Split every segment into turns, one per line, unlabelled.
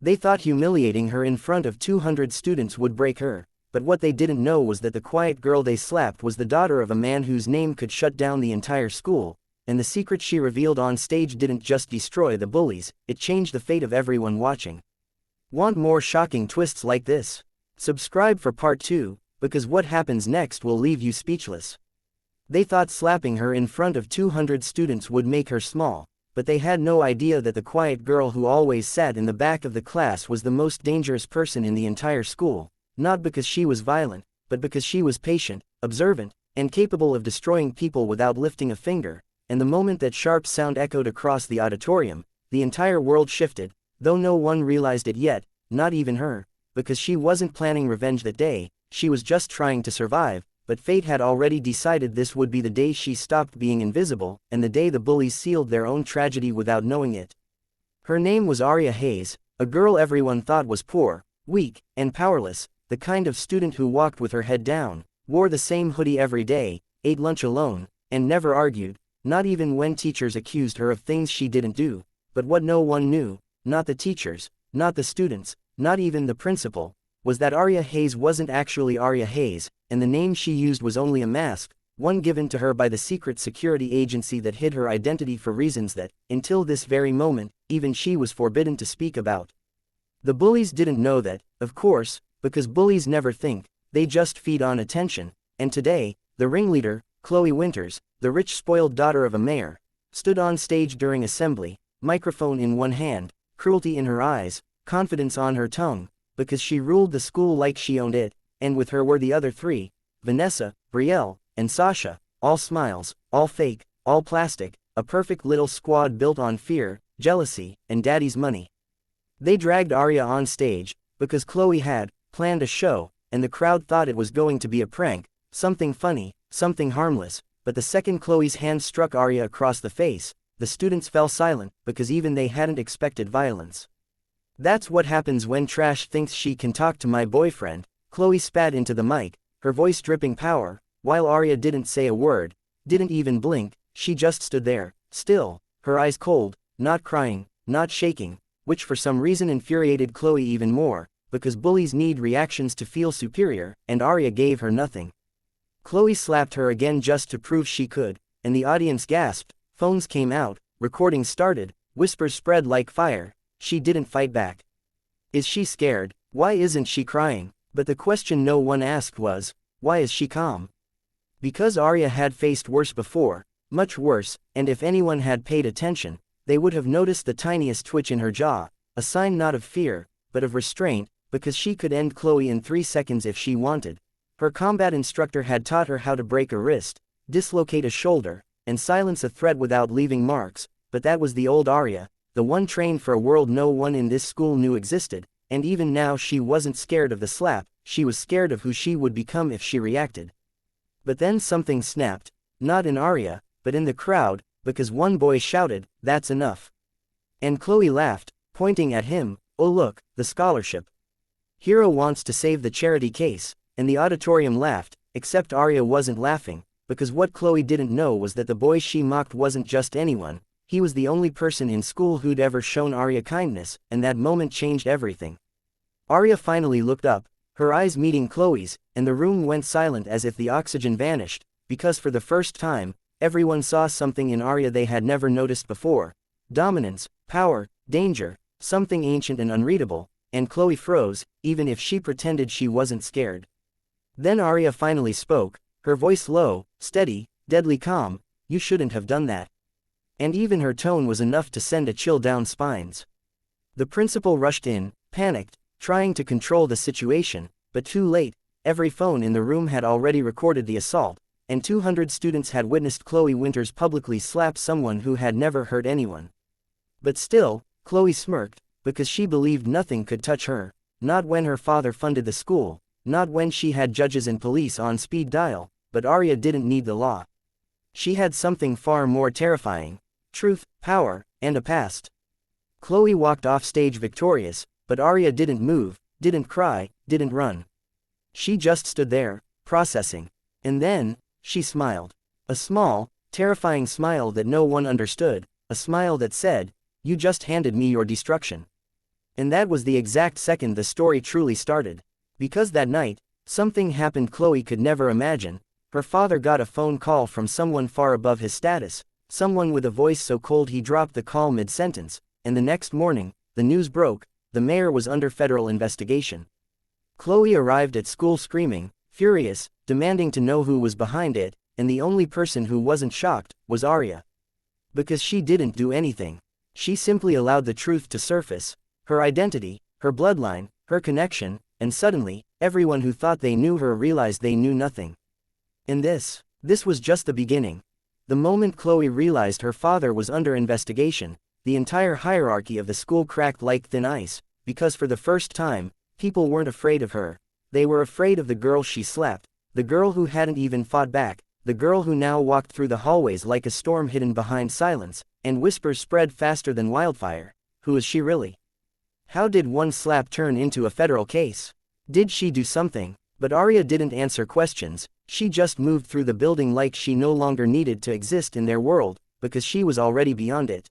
They thought humiliating her in front of 200 students would break her, but what they didn't know was that the quiet girl they slapped was the daughter of a man whose name could shut down the entire school, and the secret she revealed on stage didn't just destroy the bullies, it changed the fate of everyone watching. Want more shocking twists like this? Subscribe for part 2, because what happens next will leave you speechless. They thought slapping her in front of 200 students would make her small, but they had no idea that the quiet girl who always sat in the back of the class was the most dangerous person in the entire school, not because she was violent, but because she was patient, observant, and capable of destroying people without lifting a finger. And the moment that sharp sound echoed across the auditorium, the entire world shifted, though no one realized it yet, not even her, because she wasn't planning revenge that day, she was just trying to survive, but fate had already decided this would be the day she stopped being invisible, and the day the bullies sealed their own tragedy without knowing it. Her name was Aria Hayes, a girl everyone thought was poor, weak, and powerless, the kind of student who walked with her head down, wore the same hoodie every day, ate lunch alone, and never argued, not even when teachers accused her of things she didn't do. But what no one knew, not the teachers, not the students, not even the principal, was that Aria Hayes wasn't actually Aria Hayes, and the name she used was only a mask, one given to her by the secret security agency that hid her identity for reasons that, until this very moment, even she was forbidden to speak about. The bullies didn't know that, of course, because bullies never think, they just feed on attention, and today, the ringleader, Chloe Winters, the rich spoiled daughter of a mayor, stood on stage during assembly, microphone in one hand, cruelty in her eyes, confidence on her tongue, because she ruled the school like she owned it, and with her were the other three, Vanessa, Brielle, and Sasha, all smiles, all fake, all plastic, a perfect little squad built on fear, jealousy, and daddy's money. They dragged Aria on stage, because Chloe had planned a show, and the crowd thought it was going to be a prank, something funny, something harmless, but the second Chloe's hand struck Aria across the face, the students fell silent, because even they hadn't expected violence. That's what happens when trash thinks she can talk to my boyfriend, Chloe spat into the mic, her voice dripping power, while Aria didn't say a word, didn't even blink, she just stood there, still, her eyes cold, not crying, not shaking, which for some reason infuriated Chloe even more, because bullies need reactions to feel superior, and Aria gave her nothing. Chloe slapped her again just to prove she could, and the audience gasped, phones came out, recordings started, whispers spread like fire, she didn't fight back. Is she scared? Why isn't she crying? But the question no one asked was, why is she calm? Because Aria had faced worse before, much worse, and if anyone had paid attention, they would have noticed the tiniest twitch in her jaw, a sign not of fear, but of restraint, because she could end Chloe in 3 seconds if she wanted. Her combat instructor had taught her how to break a wrist, dislocate a shoulder, and silence a threat without leaving marks, but that was the old Aria, the one trained for a world no one in this school knew existed, and even now she wasn't scared of the slap, she was scared of who she would become if she reacted. But then something snapped, not in Aria, but in the crowd, because one boy shouted, "That's enough." And Chloe laughed, pointing at him, "Oh look, the scholarship. Hero wants to save the charity case." And the auditorium laughed, except Aria wasn't laughing, because what Chloe didn't know was that the boy she mocked wasn't just anyone, he was the only person in school who'd ever shown Aria kindness, and that moment changed everything. Aria finally looked up, her eyes meeting Chloe's, and the room went silent as if the oxygen vanished, because for the first time, everyone saw something in Aria they had never noticed before. Dominance, power, danger, something ancient and unreadable, and Chloe froze, even if she pretended she wasn't scared. Then Aria finally spoke, her voice low, steady, deadly calm, "You shouldn't have done that." And even her tone was enough to send a chill down spines. The principal rushed in, panicked, trying to control the situation, but too late, every phone in the room had already recorded the assault, and 200 students had witnessed Chloe Winters publicly slap someone who had never hurt anyone. But still, Chloe smirked, because she believed nothing could touch her, not when her father funded the school, not when she had judges and police on speed dial, but Aria didn't need the law. She had something far more terrifying: truth, power, and a past. Chloe walked off stage victorious, but Aria didn't move, didn't cry, didn't run. She just stood there, processing. And then, she smiled. A small, terrifying smile that no one understood, a smile that said, "You just handed me your destruction." And that was the exact second the story truly started. Because that night, something happened Chloe could never imagine. Her father got a phone call from someone far above his status, someone with a voice so cold he dropped the call mid-sentence, and the next morning, the news broke, the mayor was under federal investigation. Chloe arrived at school screaming, furious, demanding to know who was behind it, and the only person who wasn't shocked was Arya. Because she didn't do anything. She simply allowed the truth to surface, her identity, her bloodline, her connection, and suddenly, everyone who thought they knew her realized they knew nothing. And this was just the beginning. The moment Chloe realized her father was under investigation, the entire hierarchy of the school cracked like thin ice, because for the first time, people weren't afraid of her. They were afraid of the girl she slapped, the girl who hadn't even fought back, the girl who now walked through the hallways like a storm hidden behind silence, and whispers spread faster than wildfire. Who is she really? How did one slap turn into a federal case? Did she do something? But Arya didn't answer questions, she just moved through the building like she no longer needed to exist in their world, because she was already beyond it.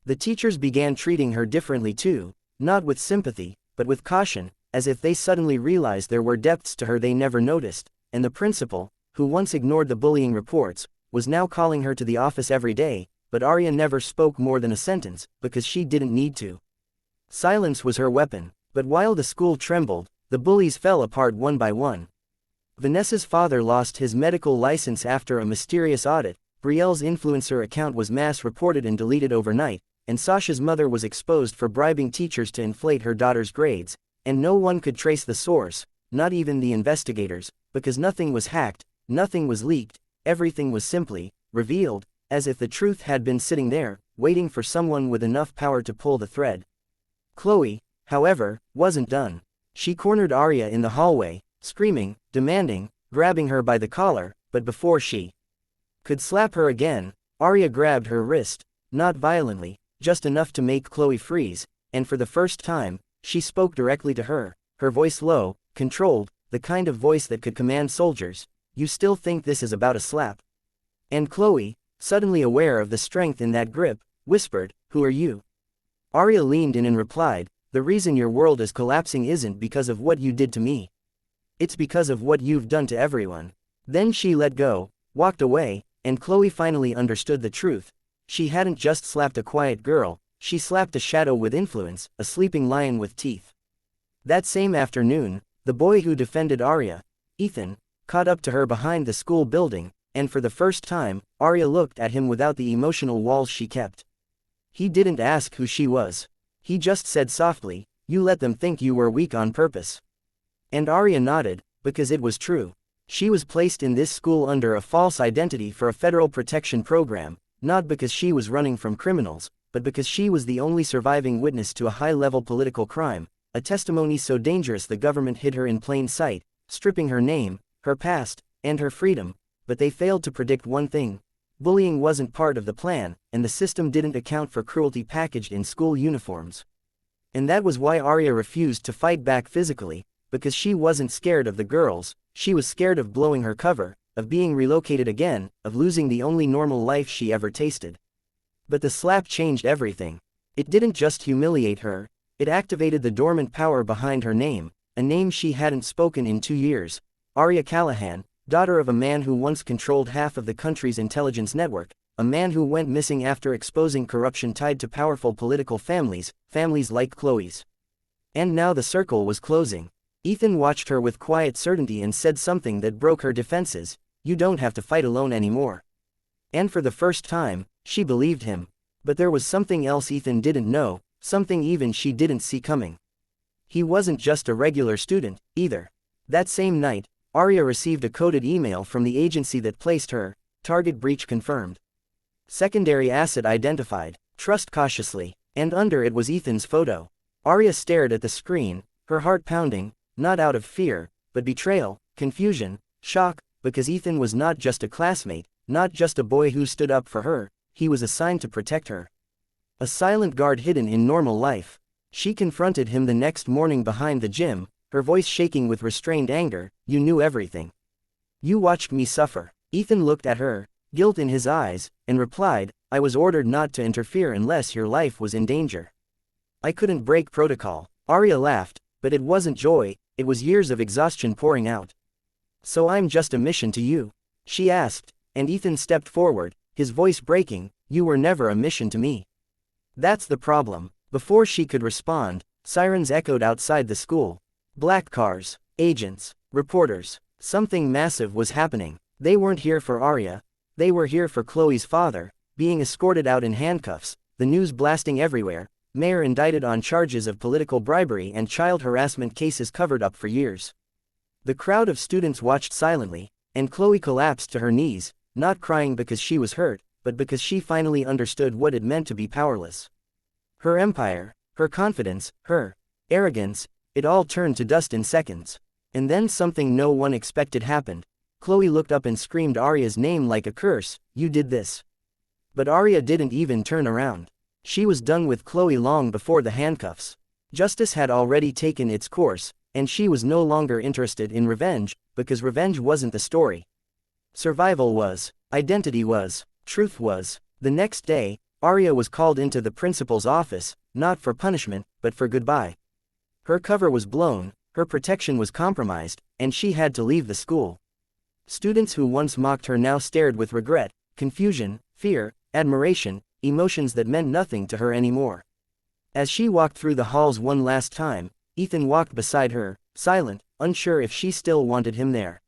The teachers began treating her differently too, not with sympathy, but with caution, as if they suddenly realized there were depths to her they never noticed, and the principal, who once ignored the bullying reports, was now calling her to the office every day, but Arya never spoke more than a sentence, because she didn't need to. Silence was her weapon, but while the school trembled, the bullies fell apart one by one. Vanessa's father lost his medical license after a mysterious audit, Brielle's influencer account was mass-reported and deleted overnight, and Sasha's mother was exposed for bribing teachers to inflate her daughter's grades, and no one could trace the source, not even the investigators, because nothing was hacked, nothing was leaked, everything was simply revealed, as if the truth had been sitting there, waiting for someone with enough power to pull the thread. Chloe, however, wasn't done. She cornered Arya in the hallway, screaming, demanding, grabbing her by the collar, but before she could slap her again, Arya grabbed her wrist, not violently, just enough to make Chloe freeze, and for the first time, she spoke directly to her, her voice low, controlled, the kind of voice that could command soldiers. "You still think this is about a slap?" And Chloe, suddenly aware of the strength in that grip, whispered, "Who are you?" Arya leaned in and replied, "The reason your world is collapsing isn't because of what you did to me. It's because of what you've done to everyone." Then she let go, walked away, and Chloe finally understood the truth. She hadn't just slapped a quiet girl, she slapped a shadow with influence, a sleeping lion with teeth. That same afternoon, the boy who defended Arya, Ethan, caught up to her behind the school building, and for the first time, Arya looked at him without the emotional walls she kept. He didn't ask who she was. He just said softly, "You let them think you were weak on purpose." And Arya nodded, because it was true. She was placed in this school under a false identity for a federal protection program, not because she was running from criminals, but because she was the only surviving witness to a high-level political crime, a testimony so dangerous the government hid her in plain sight, stripping her name, her past, and her freedom. But they failed to predict one thing. Bullying wasn't part of the plan, and the system didn't account for cruelty packaged in school uniforms. And that was why Arya refused to fight back physically, because she wasn't scared of the girls, she was scared of blowing her cover, of being relocated again, of losing the only normal life she ever tasted. But the slap changed everything. It didn't just humiliate her, it activated the dormant power behind her name, a name she hadn't spoken in 2 years. Arya Callahan, daughter of a man who once controlled half of the country's intelligence network, a man who went missing after exposing corruption tied to powerful political families like Chloe's. And now the circle was closing. Ethan watched her with quiet certainty and said something that broke her defenses, "You don't have to fight alone anymore." And for the first time, she believed him. But there was something else Ethan didn't know, something even she didn't see coming. He wasn't just a regular student, either. That same night, Arya received a coded email from the agency that placed her, target breach confirmed. Secondary asset identified, trust cautiously, and under it was Ethan's photo. Arya stared at the screen, her heart pounding, not out of fear, but betrayal, confusion, shock, because Ethan was not just a classmate, not just a boy who stood up for her, he was assigned to protect her. A silent guard hidden in normal life. She confronted him the next morning behind the gym, her voice shaking with restrained anger. "You knew everything. You watched me suffer." Ethan looked at her, guilt in his eyes, and replied, "I was ordered not to interfere unless your life was in danger." I couldn't break protocol. Arya laughed, but it wasn't joy, it was years of exhaustion pouring out. So I'm just a mission to you? She asked, and Ethan stepped forward, his voice breaking. You were never a mission to me. That's the problem. Before she could respond, sirens echoed outside the school. Black cars, agents, reporters. Something massive was happening. They weren't here for Arya. They were here for Chloe's father, being escorted out in handcuffs, the news blasting everywhere, mayor indicted on charges of political bribery and child harassment cases covered up for years. The crowd of students watched silently, and Chloe collapsed to her knees, not crying because she was hurt, but because she finally understood what it meant to be powerless. Her empire, her confidence, her arrogance, it all turned to dust in seconds. And then something no one expected happened. Chloe looked up and screamed Arya's name like a curse. You did this. But Arya didn't even turn around. She was done with Chloe long before the handcuffs. Justice had already taken its course, and she was no longer interested in revenge, because revenge wasn't the story. Survival was. Identity was. Truth was. The next day, Arya was called into the principal's office, not for punishment, but for goodbye. Her cover was blown, her protection was compromised, and she had to leave the school. Students who once mocked her now stared with regret, confusion, fear, admiration, emotions that meant nothing to her anymore. As she walked through the halls one last time, Ethan walked beside her, silent, unsure if she still wanted him there.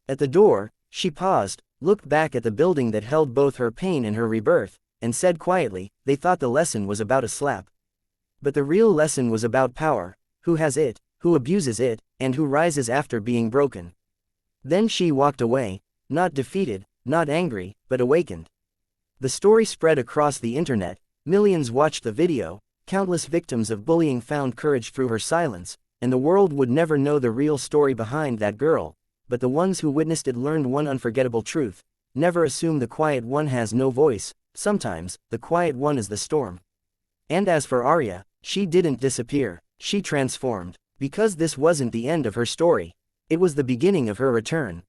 At the door, she paused, looked back at the building that held both her pain and her rebirth, and said quietly, they thought the lesson was about a slap. But the real lesson was about power, who has it, who abuses it, and who rises after being broken. Then she walked away, not defeated, not angry, but awakened. The story spread across the internet, millions watched the video, countless victims of bullying found courage through her silence, and the world would never know the real story behind that girl, but the ones who witnessed it learned one unforgettable truth: never assume the quiet one has no voice, sometimes, the quiet one is the storm. And as for Arya, she didn't disappear, she transformed. Because this wasn't the end of her story. It was the beginning of her return.